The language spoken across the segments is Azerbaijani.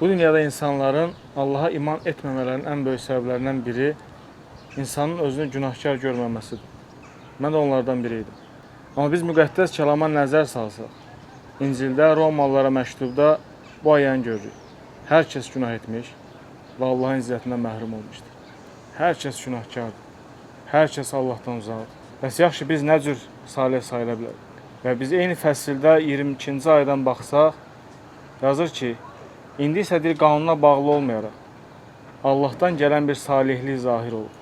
Bu dünyada insanların Allaha iman etməmələrinin ən böyük səbəblərindən biri insanın özünü günahkar görməməsidir. Mən də onlardan biriydim. Amma biz müqəddəs kəlama nəzər salsaq, İncildə, Romalılara məktubda bu ayəni görürük. Hər kəs günah etmiş və Allahın izzətindən məhrum olmuşdur. Hər kəs günahkardır. Hər kəs Allahdan uzaqdır. Bəs yaxşı, biz nə cür salih sayıla bilərik? Və biz eyni fəsildə 22-ci aydan baxsaq, yazır ki, indi isə deyir, qanuna bağlı olmayaraq, Allahdan gələn bir salihlik zahir olur.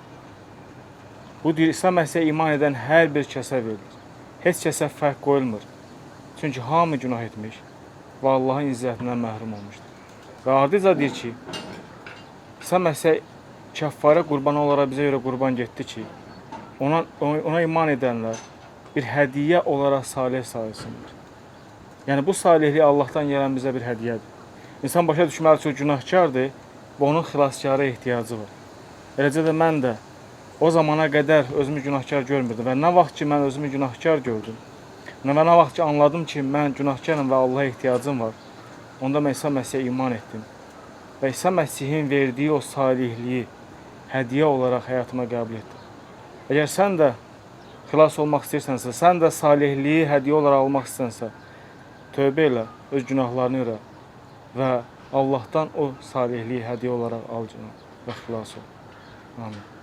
Bu deyir, İsa Məsihə iman edən hər bir kəsə verilir. Heç kəsə fərq qoyulmur. Çünki hamı günah etmiş və Allahın izzətindən məhrum olmuşdur. Və ardıca deyir ki, İsa Məsihə kəffara qurban olaraq bizə görə qurban getdi ki, ona iman edənlər bir hədiyyə olaraq salih sayılsınlar. Yəni bu salihlik Allahdan gələn bizə bir hədiyyədir. İnsan başa düşməli ki, o günahkardır və onun xilaskarı ehtiyacı var. Eləcə də mən də o zamana qədər özümü günahkar görmürdüm və nə vaxt ki mən özümü günahkar gördüm, və nə vaxt ki anladım ki mən günahkarım və Allaha ehtiyacım var, onda mən İsa Məsihə iman etdim və İsa Məsihin verdiyi o salihliyi hədiyyə olaraq həyatıma qəbul etdim. Əgər sən də xilas olmaq istəyirsənsə, sən də salihliyi hədiyyə olaraq almaq istəyirsənsə, tövbə elə, öz günahlarını öyrə və Allahdan o salihliyi hədiyyə olaraq al və xilas ol. Amin.